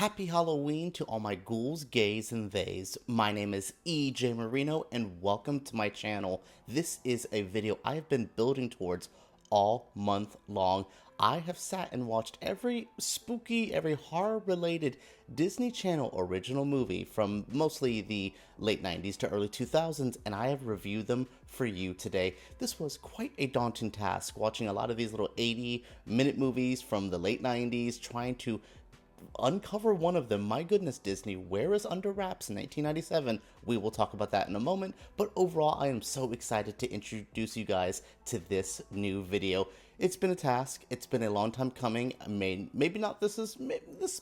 Happy Halloween to all my ghouls, gays, and theys. My name is EJ Marino, and welcome to my channel. This is a video I have been building towards all month long. I have sat and watched every spooky, every horror-related Disney Channel original movie from mostly the late 90s to early 2000s, and I have reviewed them for you today. This was quite a daunting task, watching a lot of these little 80-minute movies from the late 90s, trying to uncover one of them. My goodness, Disney, where is Under Wraps in 1997? We will talk about that in a moment, but overall, I am so excited to introduce you guys to this new video. It's been a task. It's been a long time coming. Maybe not. This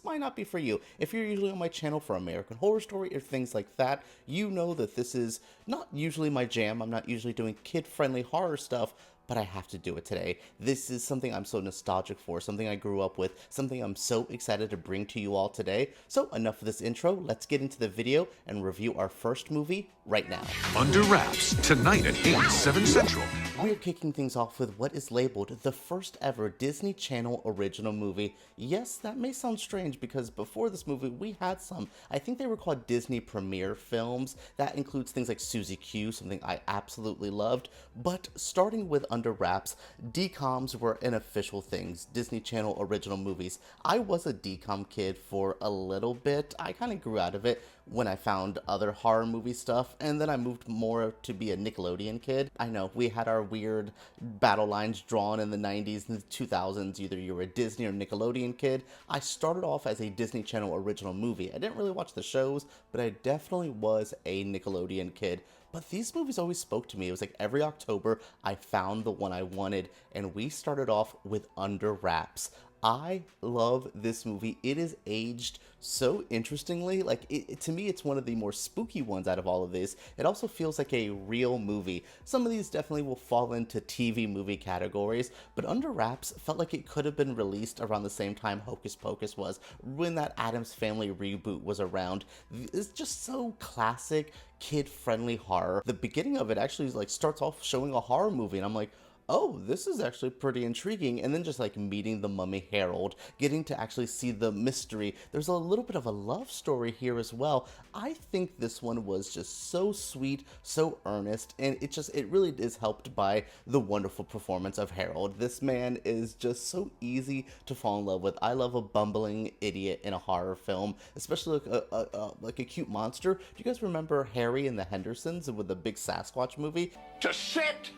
might not be for you. If you're usually on my channel for American Horror Story or things like that, you know that this is not usually my jam. I'm not usually doing kid-friendly horror stuff, but I have to do it today. This is something I'm so nostalgic for, something I grew up with, something I'm so excited to bring to you all today. So enough of this intro, let's get into the video and review our first movie right now. Under Wraps, tonight at 8, 7 Central. We're kicking things off with what is labeled the first ever Disney Channel original movie. Yes, that may sound strange because before this movie we had some. I think they were called Disney Premiere films. That includes things like Susie Q, something I absolutely loved. But starting with Under Wraps, DCOMs were an official thing, Disney Channel original movies. I was a DCOM kid for a little bit. I kind of grew out of it when I found other horror movie stuff, and then I moved more to be a Nickelodeon kid. I know, we had our weird battle lines drawn in the 90s and the 2000s. Either you were a Disney or Nickelodeon kid. I started off as a Disney Channel original movie. I didn't really watch the shows, but I definitely was a Nickelodeon kid. But these movies always spoke to me. It was like every October I found the one I wanted, and we started off with Under Wraps. I love this movie. It is aged so interestingly. Like, to me, it's one of the more spooky ones out of all of these. It also feels like a real movie. Some of these definitely will fall into TV movie categories, but Under Wraps felt like it could have been released around the same time Hocus Pocus was, when that Addams Family reboot was around. It's just so classic, kid-friendly horror. The beginning of it actually like starts off showing a horror movie, and I'm like, oh, this is actually pretty intriguing. And then just like meeting the mummy Harold, getting to actually see the mystery. There's a little bit of a love story here as well. I think this one was just so sweet, so earnest, and it really is helped by the wonderful performance of Harold. This man is just so easy to fall in love with. I love a bumbling idiot in a horror film, especially like a cute monster. Do you guys remember Harry and the Hendersons with the big Sasquatch movie? To sit!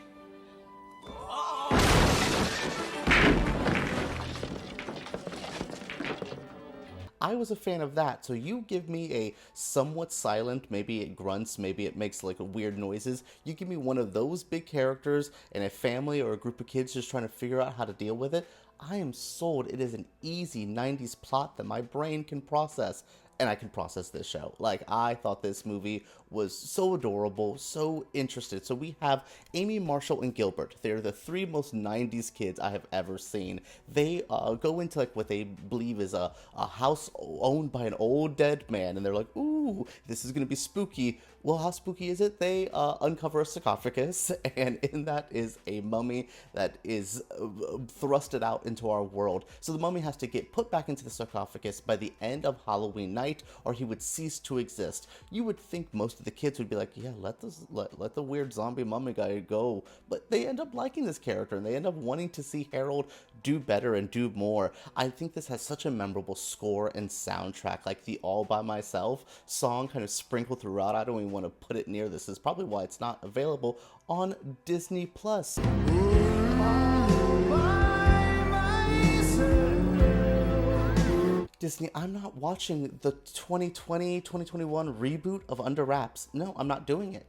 I was a fan of that, so you give me a somewhat silent, maybe it grunts, maybe it makes like weird noises, you give me one of those big characters and a family or a group of kids just trying to figure out how to deal with it, I am sold. It is an easy 90s plot that my brain can process. And I can process this show. Like, I thought this movie was so adorable, so interested. So we have Amy, Marshall, and Gilbert. They're the three most 90s kids I have ever seen. They go into like what they believe is a house owned by an old dead man, and they're like, ooh, this is gonna be spooky. Well, how spooky is it? They uncover a sarcophagus, and in that is a mummy that is thrusted out into our world. So the mummy has to get put back into the sarcophagus by the end of Halloween night, or he would cease to exist. You would think most of the kids would be like, yeah, let the weird zombie mummy guy go, but they end up liking this character, and they end up wanting to see Harold do better and do more. I think this has such a memorable score and soundtrack, like the All By Myself song kind of sprinkled throughout. I don't even want to put it near this. Is probably why it's not available on Disney Plus. Disney, I'm not watching the 2020-2021 reboot of Under Wraps. No, I'm not doing it.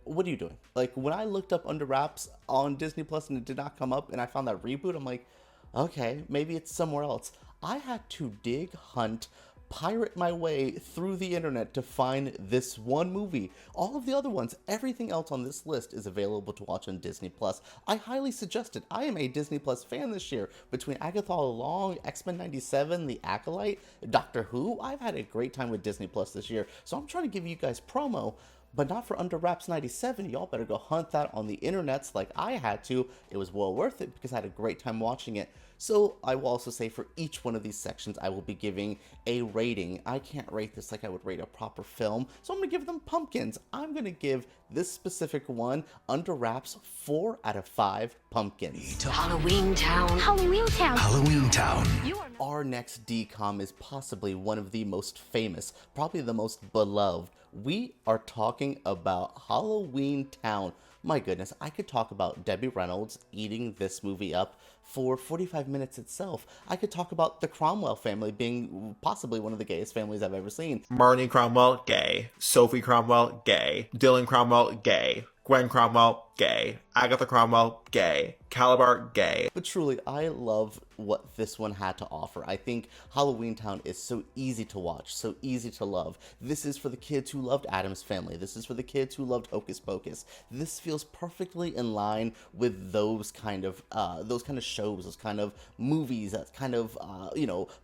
What are you doing? Like, when I looked up Under Wraps on Disney Plus and it did not come up and I found that reboot, I'm like, okay, maybe it's somewhere else. I had to dig, hunt, pirate my way through the internet to find this one movie. All of the other ones, everything else on this list is available to watch on Disney Plus. I highly suggest it. I am a Disney Plus fan this year. Between Agatha All Along, X-Men 97, The Acolyte, Doctor Who, I've had a great time with Disney Plus this year. So I'm trying to give you guys promo. but not for Under Wraps 97. Y'all better go hunt that on the internets like I had to. It was well worth it because I had a great time watching it. So I will also say for each one of these sections, I will be giving a rating. I can't rate this like I would rate a proper film, so I'm going to give them pumpkins. I'm going to give this specific one, Under Wraps, 4 out of 5 pumpkins. HalloweenTown. HalloweenTown. HalloweenTown. Our next DCOM is possibly one of the most famous, probably the most beloved. We are talking about HalloweenTown. My goodness, I could talk about Debbie Reynolds eating this movie up for 45 minutes itself. I could talk about the Cromwell family being possibly one of the gayest families I've ever seen. Marnie Cromwell, gay. Sophie Cromwell, gay. Dylan Cromwell, gay. Gwen Cromwell, gay. Agatha Cromwell, gay. Calabar, gay. But truly, I love what this one had to offer. I think HalloweenTown is so easy to watch, so easy to love. This is for the kids who loved Addams Family. This is for the kids who loved Hocus Pocus. This feels perfectly in line with those kind of shows, those kind of movies, that kind of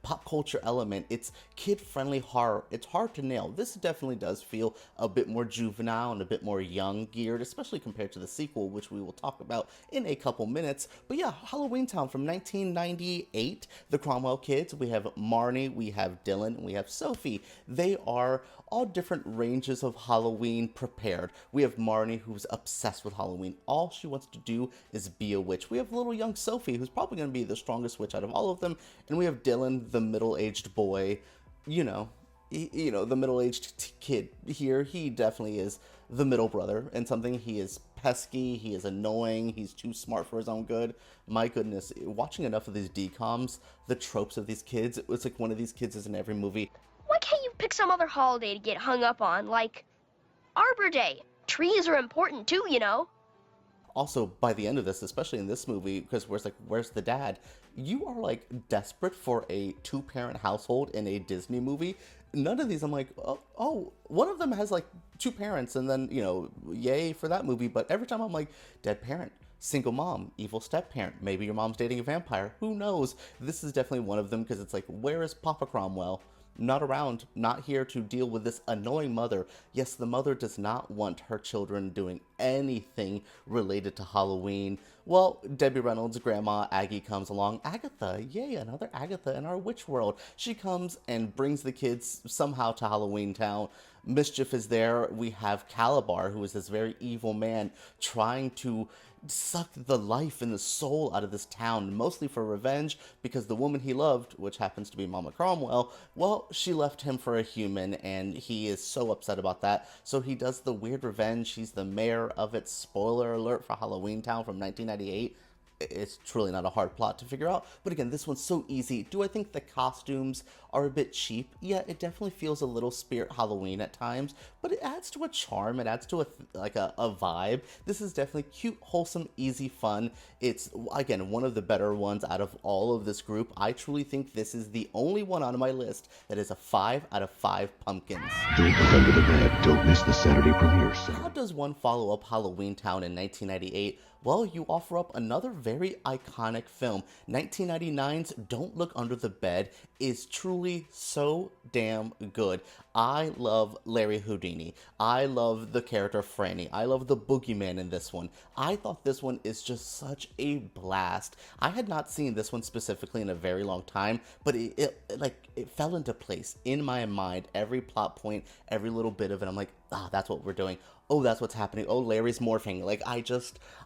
pop culture element. It's kid-friendly horror. It's hard to nail. This definitely does feel a bit more juvenile and a bit more young geared, especially compared to the sequel, which we will talk about in a couple minutes. But yeah, HalloweenTown from 1998, the Cromwell kids, we have Marnie, we have Dylan, we have Sophie. They are all different ranges of Halloween prepared. We have Marnie, who's obsessed with Halloween. All she wants to do is be a witch. We have little young Sophie, who's probably going to be the strongest witch out of all of them. And we have Dylan, the middle-aged boy, the middle-aged kid here. He definitely is the middle brother and something. He is pesky, he is annoying, he's too smart for his own good. My goodness, watching enough of these DCOMs, the tropes of these kids, it was like one of these kids is in every movie. Why can't you pick some other holiday to get hung up on, like Arbor Day? Trees are important too, you know. Also, by the end of this, especially in this movie, because where's the dad? You are like desperate for a 2-parent household in a Disney movie. None of these I'm like, oh, one of them has like 2 parents, and then, yay for that movie. But every time I'm like, dead parent, single mom, evil step-parent, maybe your mom's dating a vampire, who knows? This is definitely one of them, because it's like, where is Papa Cromwell? Not around, not here to deal with this annoying mother. Yes, the mother does not want her children doing anything related to Halloween. Well, Debbie Reynolds' grandma Aggie comes along. Agatha, yay, another Agatha in our witch world. She comes and brings the kids somehow to HalloweenTown. Mischief is there. We have Calabar, who is this very evil man trying to suck the life and the soul out of this town, mostly for revenge, because the woman he loved, which happens to be Mama Cromwell, well, she left him for a human, and he is so upset about that. So he does the weird revenge. He's the mayor of it. Spoiler alert for HalloweenTown from 1998. It's truly not a hard plot to figure out. But again, this one's so easy. Do I think the costumes are a bit cheap? Yeah, it definitely feels a little Spirit Halloween at times, but it adds to a charm. It adds to a vibe. This is definitely cute, wholesome, easy fun. It's, again, one of the better ones out of all of this group. I truly think this is the only one on my list that is a 5 out of 5 pumpkins. Don't look under the bed. Don't miss the Saturday premiere. How does one follow up HalloweenTown in 1998? Well, you offer up another very iconic film. 1999's Don't Look Under the Bed is truly so damn good. I love Larry Houdini. I love the character Franny. I love the boogeyman in this one. I thought this one is just such a blast. I had not seen this one specifically in a very long time, but it fell into place in my mind. Every plot point, every little bit of it, I'm like, that's what we're doing. Oh, that's what's happening. Oh, Larry's morphing.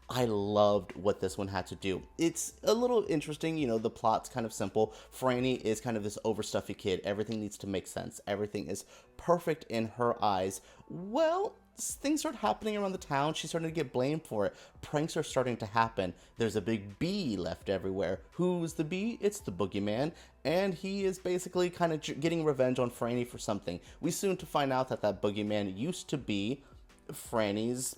I loved what this one had to do. It's a little interesting, the plot's kind of simple. Franny is kind of this overstuffy kid. Everything needs to make sense. Everything is perfect in her eyes. Well, things start happening around the town. She's starting to get blamed for it. Pranks are starting to happen. There's a big bee left everywhere. Who's the bee? It's the boogeyman. And he is basically kind of getting revenge on Franny for something. We soon to find out that boogeyman used to be Franny's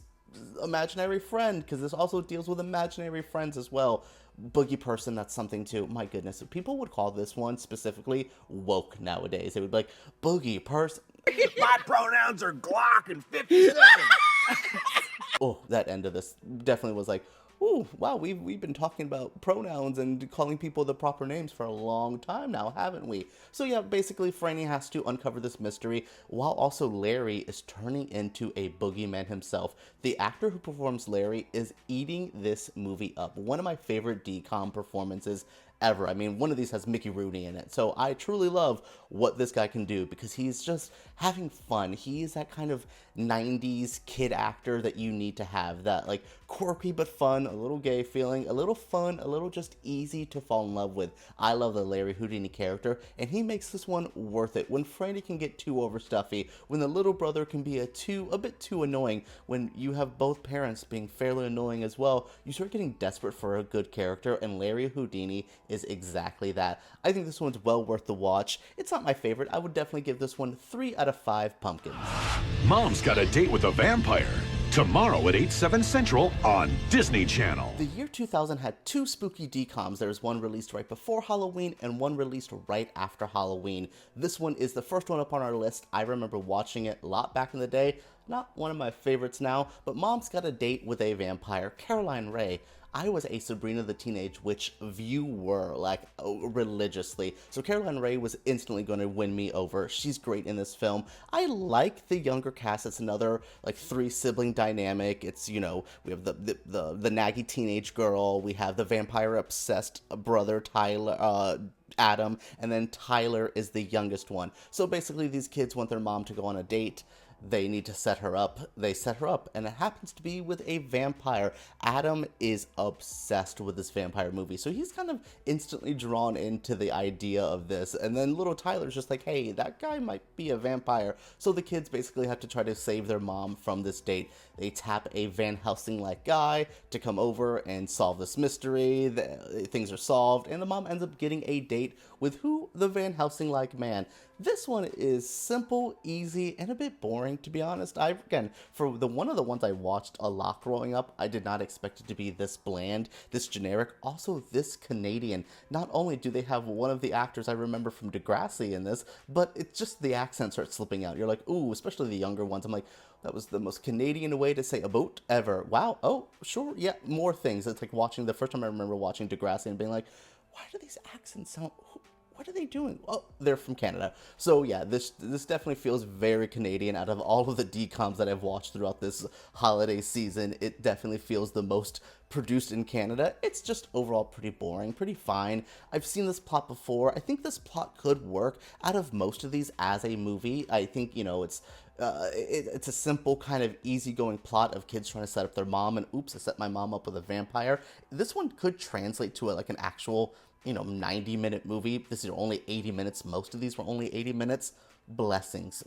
imaginary friend, because this also deals with imaginary friends as well. Boogie person, that's something too. My goodness, people would call this one specifically woke nowadays. They would be like, boogie person. My pronouns are Glock and 57. Oh, that end of this definitely was like, Ooh, wow, we've been talking about pronouns and calling people the proper names for a long time now, haven't we? So yeah, basically Franny has to uncover this mystery while also Larry is turning into a boogeyman himself. The actor who performs Larry is eating this movie up. One of my favorite DCOM performances ever. I mean, one of these has Mickey Rooney in it. So I truly love what this guy can do because he's just having fun. He's that kind of 90s kid actor that you need to have. That like quirky but fun, a little gay feeling, a little fun, a little just easy to fall in love with. I love the Larry Houdini character and he makes this one worth it. When Franny can get too overstuffy, when the little brother can be a bit too annoying, when you have both parents being fairly annoying as well, you start getting desperate for a good character, and Larry Houdini is exactly that. I think this one's well worth the watch. It's not my favorite. I would definitely give this one 3 out of 5 pumpkins. Mom's Got a Date with a Vampire. Tomorrow at 8/7 Central on Disney Channel. The year 2000 had 2 spooky DCOMs. There was one released right before Halloween and one released right after Halloween. This one is the first one up on our list. I remember watching it a lot back in the day. Not one of my favorites now, but Mom's Got a Date with a Vampire. Caroline Rhea. I was a Sabrina the Teenage Witch viewer, like, religiously. So Caroline Rhea was instantly going to win me over. She's great in this film. I like the younger cast. It's another, like, 3-sibling dynamic. It's, you know, we have the naggy teenage girl. We have the vampire-obsessed brother, Tyler, Adam, and then Tyler is the youngest one. So basically these kids want their mom to go on a date. They need to set her up. They set her up, and it happens to be with a vampire. Adam is obsessed with this vampire movie, so he's kind of instantly drawn into the idea of this. And then little Tyler's just like, hey, that guy might be a vampire. So the kids basically have to try to save their mom from this date. They tap a Van Helsing-like guy to come over and solve this mystery. Things are solved, and the mom ends up getting a date with who? The Van Helsing-like man. This one is simple, easy, and a bit boring, to be honest. Again, for one of the ones I watched a lot growing up, I did not expect it to be this bland, this generic, also this Canadian. Not only do they have one of the actors I remember from Degrassi in this, but it's just the accent starts slipping out. You're like, ooh, especially the younger ones. I'm like, that was the most Canadian way to say a boat ever. Wow, oh, sure, yeah, more things. It's like watching, the first time I remember watching Degrassi and being like, why do these accents sound... What are they doing? Oh, they're from Canada. So yeah, this definitely feels very Canadian. Out of all of the DCOMs that I've watched throughout this holiday season, it definitely feels the most produced in Canada. It's just overall pretty boring, pretty fine. I've seen this plot before. I think this plot could work out of most of these as a movie. I think, you know, it's a simple kind of easygoing plot of kids trying to set up their mom, and oops, I set my mom up with a vampire. This one could translate to like an actual, you know, 90-minute movie. This is only 80 minutes. Most of these were only 80 minutes. Blessings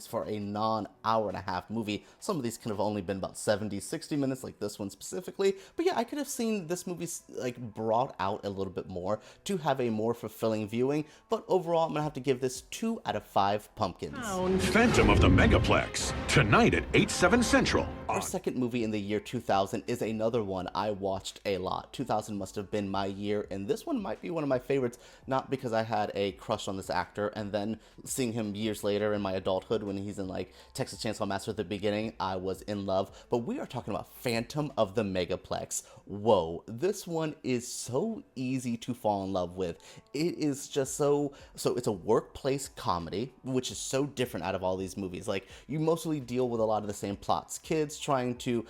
for a non-hour-and-a-half movie. Some of these could have only been about 70, 60 minutes, like this one specifically. But yeah, I could have seen this movie like brought out a little bit more to have a more fulfilling viewing. But overall, I'm gonna have to give this 2 out of 5 pumpkins. Phantom of the Megaplex. Tonight at 8/7 Central. Our second movie in the year 2000 is another one I watched a lot. 2000 must have been my year, and this one might be one of my favorites, not because I had a crush on this actor, and then seeing him years later in my adulthood when he's in like Texas Chainsaw Massacre at the beginning, I was in love. But we are talking about Phantom of the Megaplex. Whoa, this one is so easy to fall in love with. It is just so it's a workplace comedy, which is so different out of all these movies. Like, you mostly deal with a lot of the same plots. Kids trying to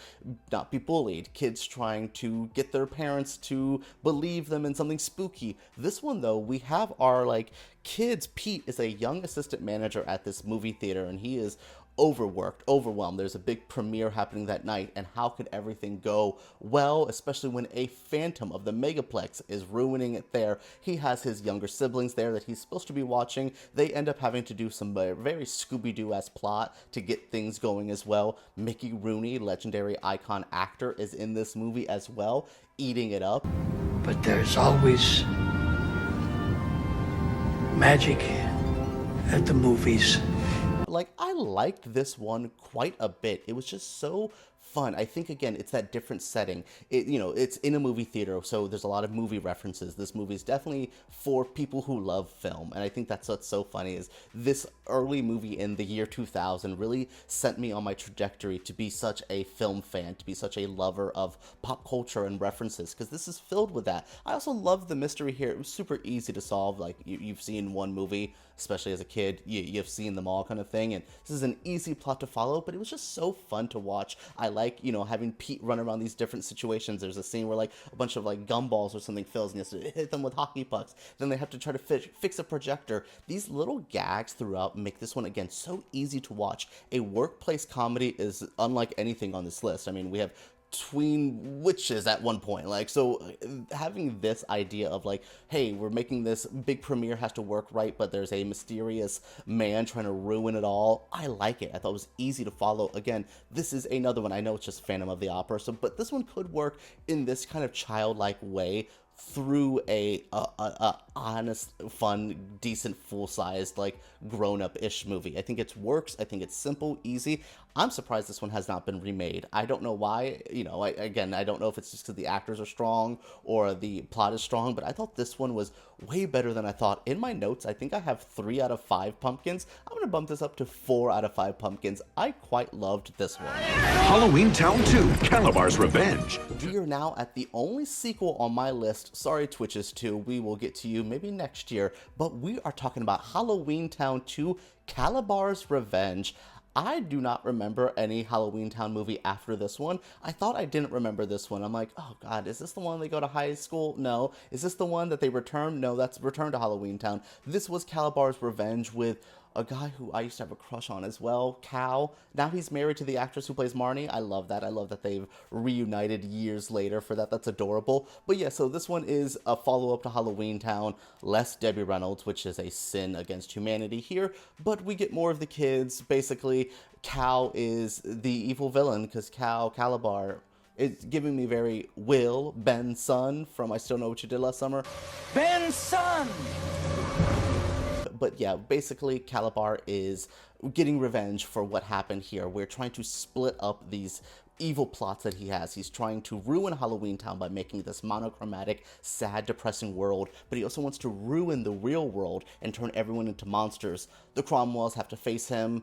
not be bullied, kids trying to get their parents to believe them in something spooky. This one though, we have our like kids. Pete is a young assistant manager at this movie theater, and he is overworked, overwhelmed. There's a big premiere happening that night, and how could everything go well, especially when a Phantom of the Megaplex is ruining it there. He has his younger siblings there that he's supposed to be watching. They end up having to do some very Scooby-Doo-esque plot to get things going as well. Mickey Rooney, legendary icon actor, is in this movie as well, eating it up. But there's always magic at the movies. Like, I liked this one quite a bit. It was just so fun. I think, again, it's that different setting. It's in a movie theater, so there's a lot of movie references. This movie is definitely for people who love film, and I think that's what's so funny is this early movie in the year 2000 really sent me on my trajectory to be such a film fan, to be such a lover of pop culture and references, because this is filled with that. I also love the mystery here. It was super easy to solve. Like, you've seen one movie, especially as a kid, you've seen them all kind of thing, and this is an easy plot to follow, but it was just so fun to watch. I like, having Pete run around these different situations. There's a scene where, like, a bunch of, like, gumballs or something fills, and he has to hit them with hockey pucks. Then they have to try to fix a projector. These little gags throughout make this one, again, so easy to watch. A workplace comedy is unlike anything on this list. I mean, we have tween witches at one point, like, so having this idea of, like, hey, we're making this big premiere, has to work right, but there's a mysterious man trying to ruin it all. I like it. I thought it was easy to follow. Again, this is another one. I know it's just Phantom of the Opera, but this one could work in this kind of childlike way through a honest, fun, decent, full-sized, like, grown-up-ish movie. I think it works. I think it's simple, easy. I'm surprised this one has not been remade. I don't know why. I don't know if it's just because the actors are strong or the plot is strong, but I thought this one was way better than I thought. In my notes, I think I have 3 out of 5 pumpkins. I'm going to bump this up to 4 out of 5 pumpkins. I quite loved this one. HalloweenTown 2, Calabar's Revenge. We are now at the only sequel on my list. Sorry, Twitches 2. We will get to you maybe next year, but we are talking about HalloweenTown 2, Calabar's Revenge. I do not remember any HalloweenTown movie after this one. I thought I didn't remember this one. I'm like, oh god, is this the one they go to high school? No. Is this the one that they return? No, that's Return to HalloweenTown. This was Calabar's Revenge with a guy who I used to have a crush on as well, Cal. Now he's married to the actress who plays Marnie. I love that. I love that they've reunited years later for that. That's adorable. But yeah, so this one is a follow-up to HalloweenTown, less Debbie Reynolds, which is a sin against humanity here, but we get more of the kids. Basically, Cal is the evil villain, because Calabar, it's giving me very Ben's son from I Still Know What You Did Last Summer. Ben's son! But yeah, basically Calabar is getting revenge for what happened here. We're trying to split up these evil plots that he has. He's trying to ruin HalloweenTown by making this monochromatic, sad, depressing world, but he also wants to ruin the real world and turn everyone into monsters. The Cromwells have to face him.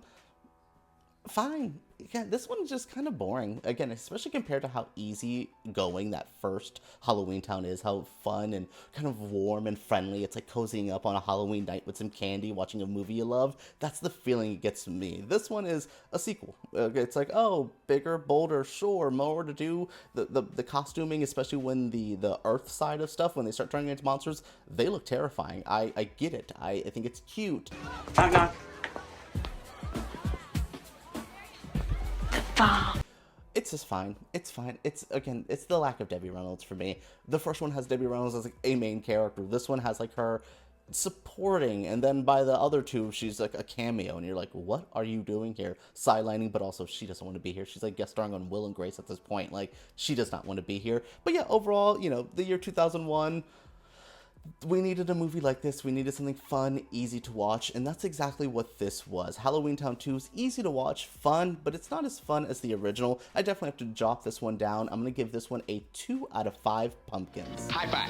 Fine. Yeah, this one's just kind of boring. Again, especially compared to how easy going that first HalloweenTown is, how fun and kind of warm and friendly. It's like cozying up on a Halloween night with some candy, watching a movie you love. That's the feeling it gets from me. This one is a sequel. It's like, oh, bigger, bolder, sure, more to do. The costuming, especially when the Earth side of stuff, when they start turning into monsters, they look terrifying. I get it. I think it's cute. Knock, knock. It's just fine. It's fine. It's the lack of Debbie Reynolds for me. The first one has Debbie Reynolds as like a main character. This one has like her supporting, and then by the other two, she's like a cameo, and you're like, what are you doing here? Sidelining, but also she doesn't want to be here. She's like guest starring on Will and Grace at this point. Like, she does not want to be here. But yeah, overall, the year 2001, we needed a movie like this. We needed something fun, easy to watch, and that's exactly what this was. HalloweenTown 2 is easy to watch, fun, but it's not as fun as the original. I definitely have to drop this one down. I'm going to give this one a 2 out of 5 pumpkins. High five.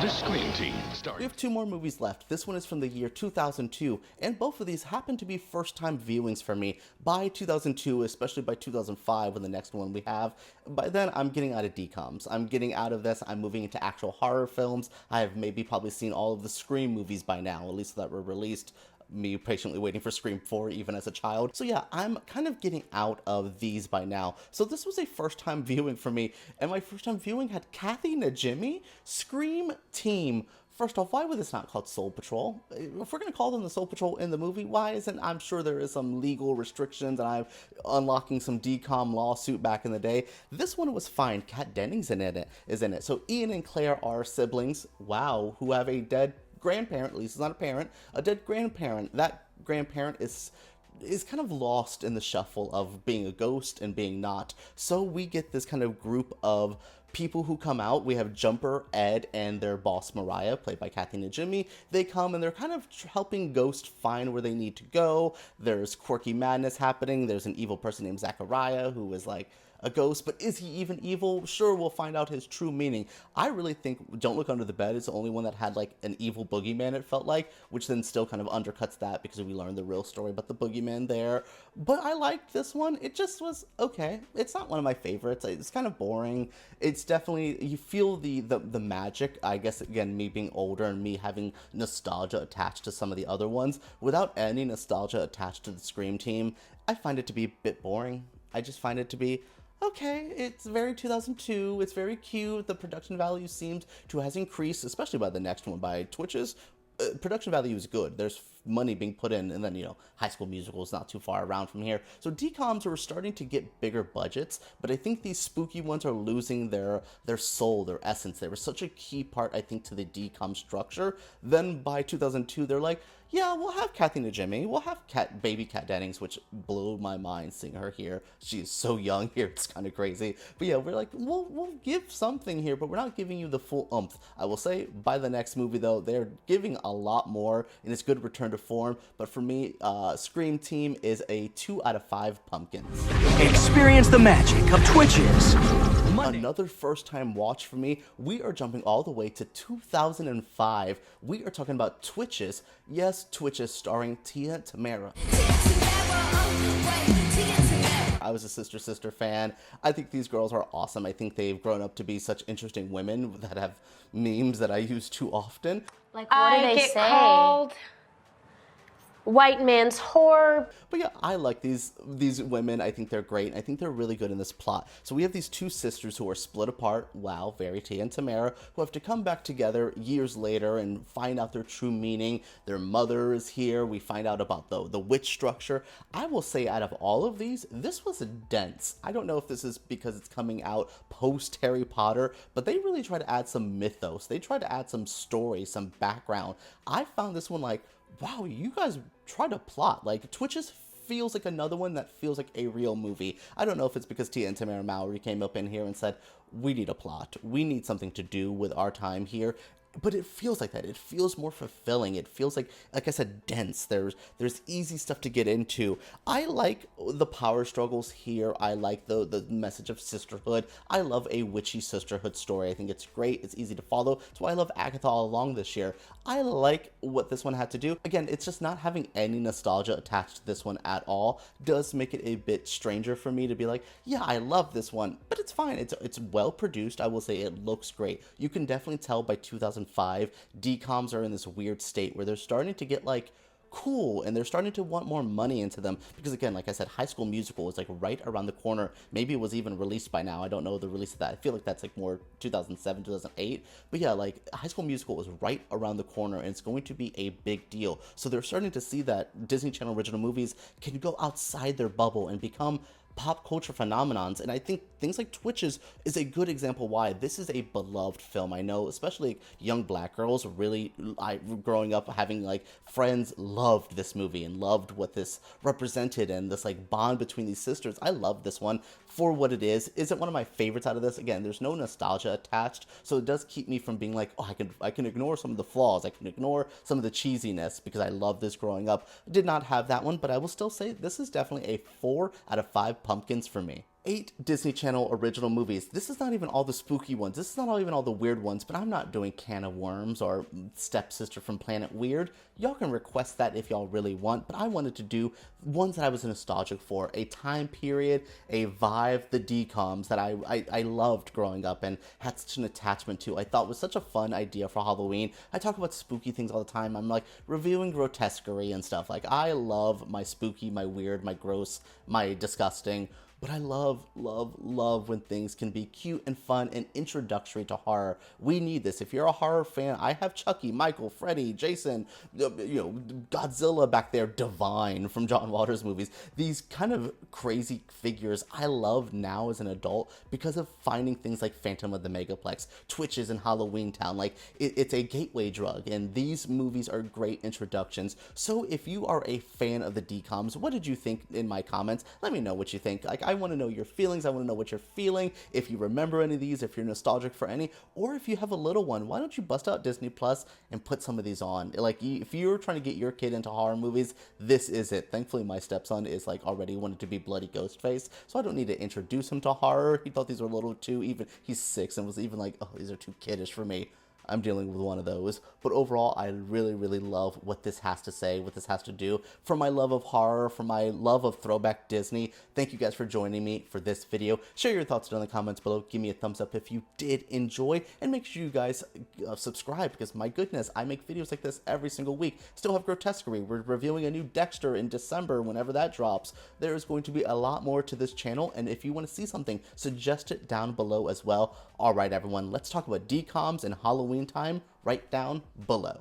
The Scream Team. We have 2 more movies left. This one is from the year 2002, and both of these happen to be first-time viewings for me. By 2002, especially by 2005, when the next one we have, by then I'm getting out of DCOMs. I'm getting out of this. I'm moving into actual horror films. I have probably seen all of the Scream movies by now, at least that were released. Me patiently waiting for Scream 4 even as a child. So yeah, I'm kind of getting out of these by now. So this was a first time viewing for me, and my first time viewing had Kathy Najimy, Scream Team. First off, why was this not called Soul Patrol? If we're going to call them the Soul Patrol in the movie, why isn't, I'm sure there is some legal restrictions, and I'm unlocking some DCOM lawsuit back in the day. This one was fine. Kat Dennings is in it. So Ian and Claire are siblings, wow, who have a dead grandparent, at least it's not a parent, a dead grandparent. That grandparent is kind of lost in the shuffle of being a ghost and being not. So we get this kind of group of people who come out. We have Jumper, Ed, and their boss Mariah, played by Kathy Najimy. They come and they're kind of helping Ghost find where they need to go. There's quirky madness happening. There's an evil person named Zachariah who is like a ghost, but is he even evil? Sure, we'll find out his true meaning. I really think Don't Look Under the Bed is the only one that had like an evil boogeyman, it felt like, which then still kind of undercuts that because we learned the real story about the boogeyman there. But I liked this one. It just was okay. It's not one of my favorites. It's kind of boring. It's definitely, you feel the magic, I guess, again, me being older and me having nostalgia attached to some of the other ones. Without any nostalgia attached to the Scream team, I find it to be a bit boring. I just find it to be, okay, it's very 2002, it's very cute, the production value seems to has increased, especially by the next one, by Twitches. Production value is good. There's money being put in, and then, you know, High School Musical is not too far around from here. So DCOMs are starting to get bigger budgets, but I think these spooky ones are losing their soul, their essence. They were such a key part, I think, to the DCOM structure. Then by 2002, they're like, yeah, we'll have Kathy Najimy, we'll have baby Kat Dennings, which blew my mind seeing her here. She is so young here, it's kind of crazy. But yeah, we're like, we'll give something here, but we're not giving you the full oomph. I will say, by the next movie though, they're giving a lot more, and it's good return to form. But for me, Scream Team is a 2 out of 5 pumpkins. Experience the magic of Twitches. Another first time watch for me. We are jumping all the way to 2005. We are talking about Twitches. Yes, Twitches starring Tia Tamera. I was a Sister fan. I think these girls are awesome. I think they've grown up to be such interesting women that have memes that I use too often. Like, what do they get say? Called white man's whore. But yeah, I like these women. I think they're great. I think they're really good in this plot. So we have these two sisters who are split apart, wow, Verity and Tamara, who have to come back together years later and find out their true meaning. Their mother is here. We find out about the witch structure. I will say, out of all of these, this was dense. I don't know if this is because it's coming out post Harry Potter, but they really try to add some mythos. They try to add some story, some background. I found this one like, wow, you guys try to plot. Like, Twitches feels like another one that feels like a real movie. I don't know if it's because Tia and Tamara Mowry came up in here and said, we need a plot. We need something to do with our time here. But it feels like that. It feels more fulfilling. It feels like I said, dense. There's easy stuff to get into. I like the power struggles here. I like the message of sisterhood. I love a witchy sisterhood story. I think it's great. It's easy to follow. That's why I love Agatha all along this year. I like what this one had to do. Again, it's just not having any nostalgia attached to this one at all does make it a bit stranger for me to be like, yeah, I love this one, but it's fine. It's well produced. I will say it looks great. You can definitely tell by 2005, DCOMs are in this weird state where they're starting to get like cool and they're starting to want more money into them because, again, like I said, High School Musical is like right around the corner. Maybe it was even released by now. I don't know the release of that. I feel like that's like more 2007, 2008. But yeah, like High School Musical is right around the corner and it's going to be a big deal. So they're starting to see that Disney Channel original movies can go outside their bubble and become pop culture phenomenons, and I think things like Twitches is a good example why this is a beloved film. I know, especially young black girls, really, growing up having like friends loved this movie and loved what this represented and this like bond between these sisters. I love this one for what it is. Is it one of my favorites out of this? Again, there's no nostalgia attached, so it does keep me from being like, oh, I can ignore some of the flaws, I can ignore some of the cheesiness because I love this growing up. I did not have that one, but I will still say this is definitely a 4 out of 5 pumpkins for me. 8 Disney Channel original movies. This is not even all the spooky ones. This is not even all the weird ones, but I'm not doing Can of Worms or Stepsister from Planet Weird. Y'all can request that if y'all really want, but I wanted to do ones that I was nostalgic for. A time period, a vibe, the DCOMs that I loved growing up and had such an attachment to. I thought was such a fun idea for Halloween. I talk about spooky things all the time. I'm like reviewing grotesquerie and stuff. Like, I love my spooky, my weird, my gross, my disgusting. But I love when things can be cute and fun and introductory to horror. We need this. If you're a horror fan, I have Chucky, Michael, Freddy, Jason, Godzilla back there, Divine from John Waters movies. These kind of crazy figures I love now as an adult because of finding things like Phantom of the Megaplex, Twitches, and HalloweenTown. Like, it's a gateway drug, and these movies are great introductions. So if you are a fan of the DCOMs, what did you think in my comments? Let me know what you think. Like, I want to know your feelings. I want to know what you're feeling. If you remember any of these, if you're nostalgic for any, or if you have a little one, why don't you bust out Disney Plus and put some of these on? Like, if you're trying to get your kid into horror movies, this is it. Thankfully, my stepson is like already wanted to be bloody Ghostface, so I don't need to introduce him to horror. He thought these were a little too, even he's 6 and was even like, oh, these are too kiddish for me. I'm dealing with one of those. But overall, I really, really love what this has to say, what this has to do. For my love of horror, for my love of throwback Disney, thank you guys for joining me for this video. Share your thoughts down in the comments below. Give me a thumbs up if you did enjoy. And make sure you guys subscribe, because my goodness, I make videos like this every single week. Still have Grotesquerie. We're reviewing a new Dexter in December whenever that drops. There is going to be a lot more to this channel. And if you want to see something, suggest it down below as well. All right, everyone, let's talk about DCOMs and HalloweenTown right down below.